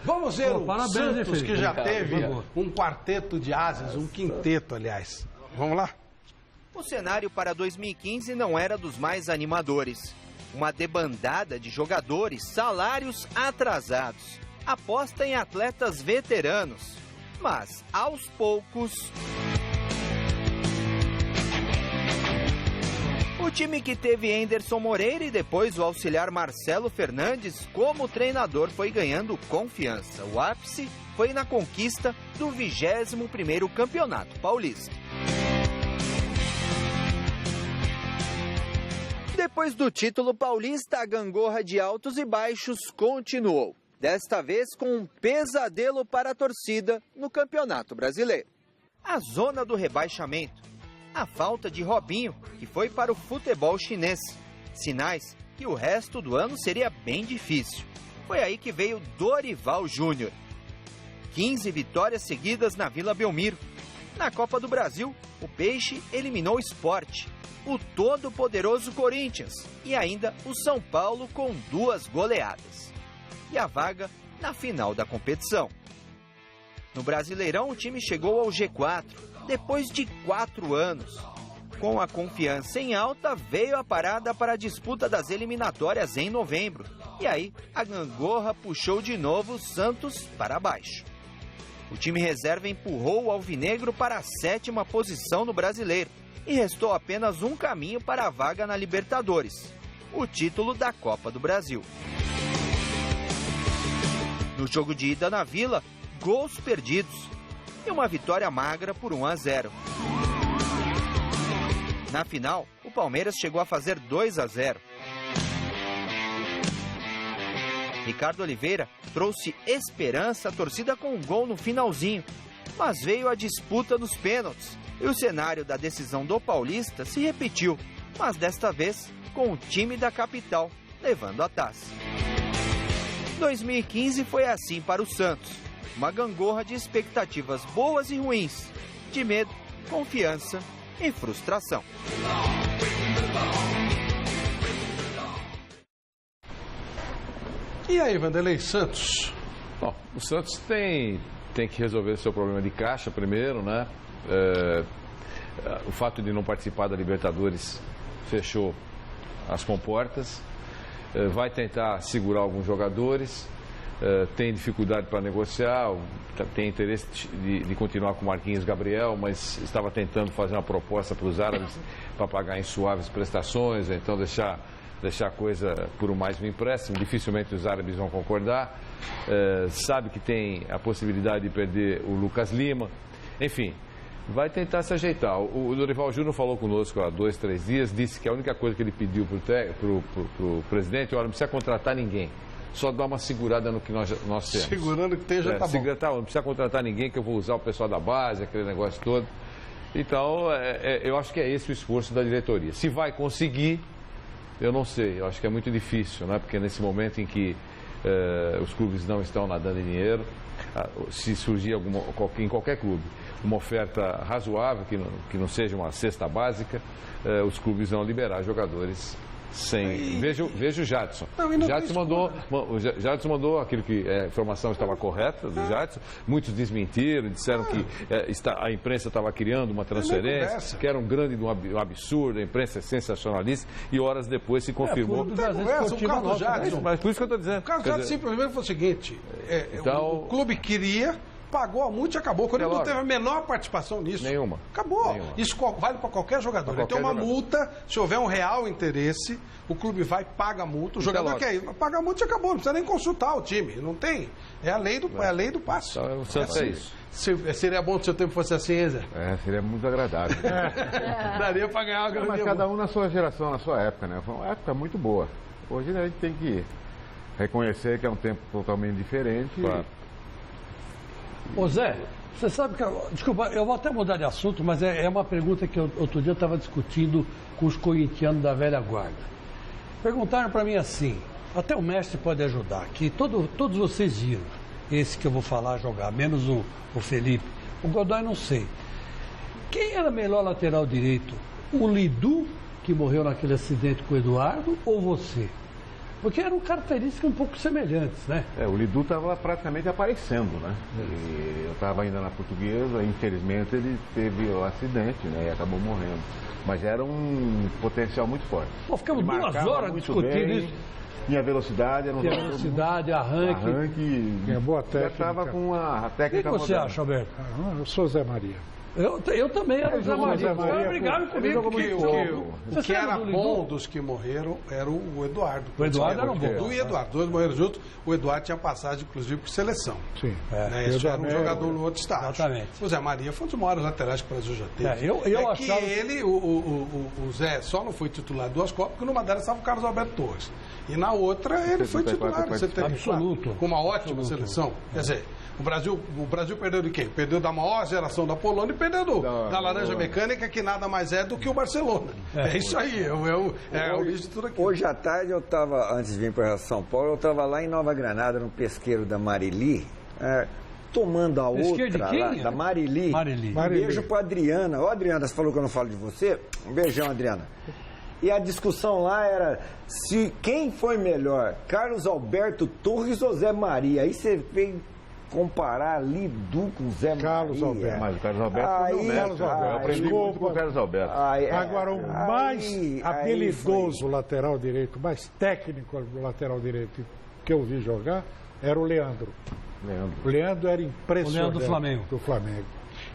Vamos ver o Santos, que já teve Vamos. um quarteto de asas, um quinteto, aliás. Vamos lá? O cenário para 2015 não era dos mais animadores. Uma debandada de jogadores, salários atrasados, aposta em atletas veteranos. Mas, aos poucos... O time que teve Anderson Moreira e depois o auxiliar Marcelo Fernandes como treinador foi ganhando confiança. O ápice foi na conquista do 21º Campeonato Paulista. Depois do título paulista, a gangorra de altos e baixos continuou. Desta vez com um pesadelo para a torcida no Campeonato Brasileiro. A zona do rebaixamento. A falta de Robinho, que foi para o futebol chinês. Sinais que o resto do ano seria bem difícil. Foi aí que veio Dorival Júnior. 15 vitórias seguidas na Vila Belmiro. Na Copa do Brasil, o Peixe eliminou o Sport, o todo-poderoso Corinthians e ainda o São Paulo com 2 goleadas. E a vaga na final da competição. No Brasileirão, o time chegou ao G4, depois de 4 anos. Com a confiança em alta, veio a parada para a disputa das eliminatórias em novembro. E aí, a gangorra puxou de novo o Santos para baixo. O time reserva empurrou o alvinegro para a 7ª posição no Brasileiro. E restou apenas um caminho para a vaga na Libertadores, o título da Copa do Brasil. No jogo de ida na Vila, gols perdidos e uma vitória magra por 1-0. Na final, o Palmeiras chegou a fazer 2-0. Ricardo Oliveira trouxe esperança à torcida com um gol no finalzinho, mas veio a disputa nos pênaltis e o cenário da decisão do Paulista se repetiu, mas desta vez com o time da capital levando a taça. 2015 foi assim para o Santos, uma gangorra de expectativas boas e ruins, de medo, confiança e frustração. E aí, Vanderlei, Santos? Bom, o Santos tem que resolver o seu problema de caixa primeiro, né? O fato de não participar da Libertadores fechou as comportas. Vai tentar segurar alguns jogadores, tem dificuldade para negociar, tem interesse de continuar com o Marquinhos Gabriel, mas estava tentando fazer uma proposta para os árabes para pagar em suaves prestações, então deixar a coisa por mais um empréstimo. Dificilmente os árabes vão concordar. Sabe que tem a possibilidade de perder o Lucas Lima. Enfim, vai tentar se ajeitar. O Dorival Júnior falou conosco há 2, 3 dias, disse que a única coisa que ele pediu para o presidente, olha, não precisa contratar ninguém, só dar uma segurada no que nós temos. Segurando que tem, já tá bom. Não precisa contratar ninguém, que eu vou usar o pessoal da base, aquele negócio todo. Então, eu acho que é esse o esforço da diretoria. Se vai conseguir, eu não sei, eu acho que é muito difícil, né? Porque nesse momento em que os clubes não estão nadando em dinheiro, se surgir em qualquer clube uma oferta razoável, que não seja uma cesta básica, os clubes vão liberar jogadores sem... Veja o Jadson. O Jadson mandou aquilo que a informação estava correta do Jadson. Muitos desmentiram, disseram que a imprensa estava criando uma transferência, que era um grande um absurdo, a imprensa é sensacionalista, e horas depois se confirmou. O caso do Jadson. Mas por isso que eu estou dizendo. O caso do Jadson simplesmente foi o seguinte, o clube queria... Pagou a multa e acabou. O Corinthians não teve a menor participação nisso. Nenhuma. Acabou. Nenhuma. Isso vale para qualquer jogador. Ele tem uma multa, se houver um real interesse, o clube vai, paga a multa, o jogador quer ir. Paga a multa e acabou, não precisa nem consultar o time. Não tem. É a lei do passe. Então, o Santos é isso. Seria bom se o seu tempo fosse assim, Zé? Seria muito agradável. Daria para ganhar uma grande. Mas cada um na sua geração, na sua época, né? Foi uma época muito boa. Hoje a gente tem que reconhecer que é um tempo totalmente diferente. Claro. Ô Zé, você sabe que... Desculpa, eu vou até mudar de assunto, mas é uma pergunta que outro dia eu estava discutindo com os corintianos da velha guarda. Perguntaram para mim assim, até o mestre pode ajudar, que todos vocês viram esse que eu vou falar jogar, menos o Felipe. O Godoy não sei. Quem era melhor lateral direito? O Lidu, que morreu naquele acidente com o Eduardo, ou você? Porque eram características um pouco semelhantes, né? O Lidu estava praticamente aparecendo, né? E eu estava ainda na Portuguesa, infelizmente ele teve o acidente, né? E acabou morrendo. Mas era um potencial muito forte. Pô, ficamos 2 horas discutindo isso. Tinha velocidade, era um velocidade, arranque. Tinha boa técnica. Já estava com a técnica. O que você acha, Alberto? Eu sou Zé Maria. Eu também era o Zé Maria. Vocês brigaram comigo. O que era bom dos que morreram era o Eduardo. O Eduardo era um bom. Edu e Eduardo, dois morreram juntos. O Eduardo tinha passagem, inclusive, por seleção. Sim. Esse era um jogador no outro estágio. Exatamente. O Zé Maria foi um dos maiores laterais que o Brasil já teve. Eu achava... que ele, o Zé, só não foi titular de 2 Copas, porque numa delas estava o Carlos Alberto Torres. E na outra ele foi titular em 74. Absoluto. Com uma ótima seleção. Quer dizer, o Brasil perdeu de quem? Perdeu da maior geração da Polônia e perdeu da Laranja Mecânica, que nada mais é do que o Barcelona. É isso aí, é o lixo de tudo aqui. Hoje à tarde eu estava, antes de vir para São Paulo, eu estava lá em Nova Granada, no pesqueiro da Marili, tomando a outra lá, da Marili. Um beijo para Adriana. Ô Adriana, você falou que eu não falo de você? Um beijão, Adriana. E a discussão lá era quem foi melhor, Carlos Alberto Torres ou Zé Maria. Aí você vem comparar Lidu com Zé Carlos Maria. Alberto. Mas o Carlos Alberto foi meu mestre. Eu aprendi muito com o Carlos Alberto. Agora, o mais habilidoso lateral direito, mais técnico lateral direito que eu vi jogar era o Leandro. O Leandro era impressionante. O Leandro do Flamengo.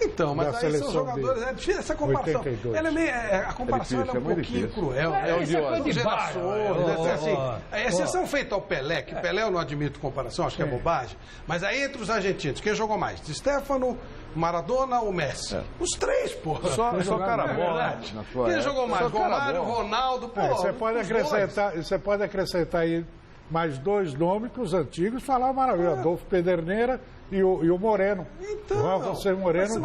Então, mas aí são jogadores, é difícil essa comparação. 82. Ela é meio, a comparação é um pouquinho cruel. A exceção feita ao Pelé, que Pelé eu não admito comparação, acho que é bobagem. Mas aí entre os argentinos, quem jogou mais? Di Stéfano, Maradona ou Messi? Os 3, pô. Só cara bola. Quem jogou mais? Romário, Ronaldo, pô. Você pode acrescentar aí mais 2 nomes que os antigos falavam maravilha. Adolfo Pederneira e o Moreno. Então, o José Moreno,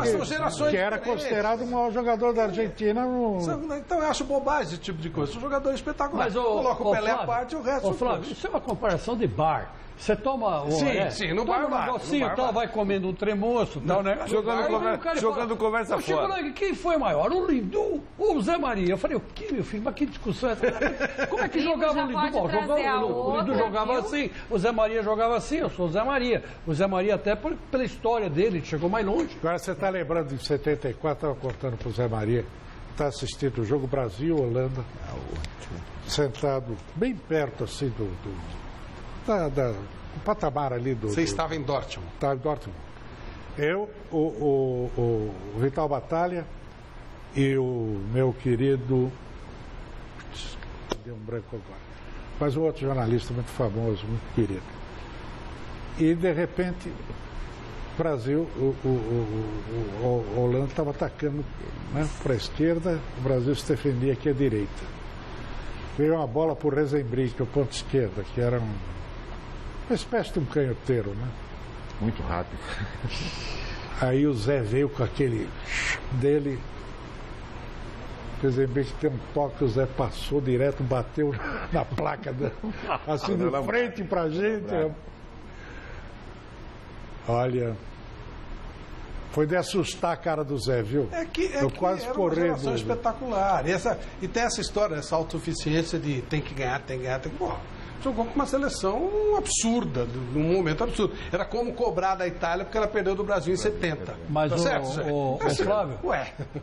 que era considerado o maior jogador da Argentina. Então eu acho bobagem esse tipo de coisa. São jogadores espetaculares. Coloca o Pelé à parte e o resto. Flávio, isso é uma comparação de bar. Você toma sim, no bar. Um negocinho, tal, vai comendo um tremoço, tal, né? Jogando conversa fora. Quem foi maior? O Lidu ou o Zé Maria? Eu falei, o que, meu filho? Mas que discussão é essa? Como é que jogava o Lidu? O Lidu jogava assim, o Zé Maria jogava assim, eu sou o Zé Maria. O Zé Maria até pela história dele, ele chegou mais longe. Agora você está lembrando de 74, estava contando para o Zé Maria, está assistindo o jogo Brasil-Holanda, sentado bem perto assim do patamar ali do... Você estava em Dortmund. Estava em Dortmund. Eu, o Vital Batalha e o meu querido... Deu um branco agora. Mas um outro jornalista muito famoso, muito querido. E, de repente, o Brasil, o Holanda estava atacando, né, para a esquerda, o Brasil se defendia aqui à direita. Veio uma bola para o Rezenbrink, o ponto esquerda, que era uma espécie de um canhoteiro, né? Muito rápido. Aí o Zé veio com aquele dele. O Rezenbrink tem um toque, o Zé passou direto, bateu na placa, assim, de frente pra gente. Olha, foi de assustar a cara do Zé, viu? Eu quase corri. Uma geração espetacular. E tem essa história, essa autossuficiência de tem que ganhar. Pô, jogou com uma seleção absurda, num momento absurdo. Era como cobrar da Itália porque ela perdeu do Brasil em 70. Mas, Flávio,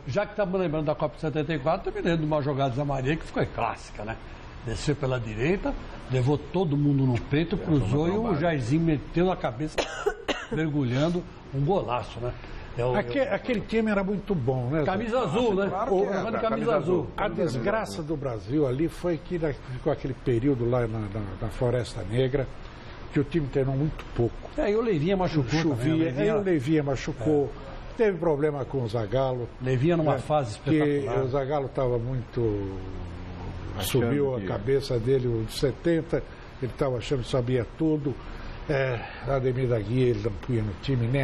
já que estamos lembrando da Copa de 74, também lembro de uma jogada da Maria que foi clássica, né? Desceu pela direita, levou todo mundo no peito, cruzou e o Jairzinho meteu na cabeça, mergulhando, um golaço, né? Aquele time era muito bom, né? Camisa azul, né? Camisa azul. A desgraça do Brasil ali foi que ficou aquele período lá na Floresta Negra, que o time treinou muito pouco. E o Leivinha machucou. Chovia, aí o Leivinha machucou. Teve problema com o Zagallo. Leivinha numa fase espetacular. Que o Zagallo estava muito... Subiu a cabeça dele de 70, ele estava achando que sabia tudo. Ademir da Guia, ele não punha no time nem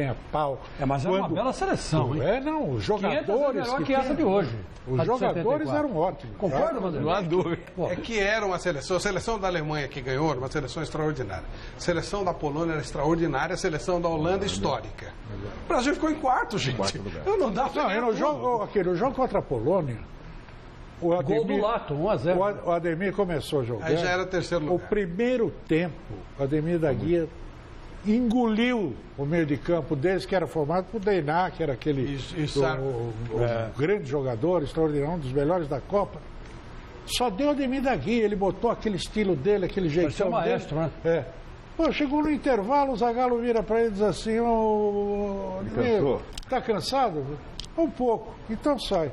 a pau. Mas era uma bela seleção, hein? Não, os jogadores... que essa de hoje. Os jogadores eram ótimos. Concorda, Vanderlei? Não há dúvida. É que era uma seleção, a seleção da Alemanha que ganhou era uma seleção extraordinária. A seleção da Polônia era extraordinária, a seleção da Holanda histórica. O Brasil ficou em quarto, gente. No jogo contra a Polônia, O Ademir, gol do Lato, 1-0. O Ademir começou jogando. Aí já era terceiro lugar. O primeiro tempo, o Ademir da Guia engoliu o meio de campo deles, que era formado por Deiná, que era aquele grande jogador, extraordinário, um dos melhores da Copa. Só deu o Ademir da Guia, ele botou aquele estilo dele, aquele jeitão dele. Maestro, né? É. Pô, chegou no intervalo, o Zagallo vira para ele e diz assim, tá cansado? Um pouco, então sai.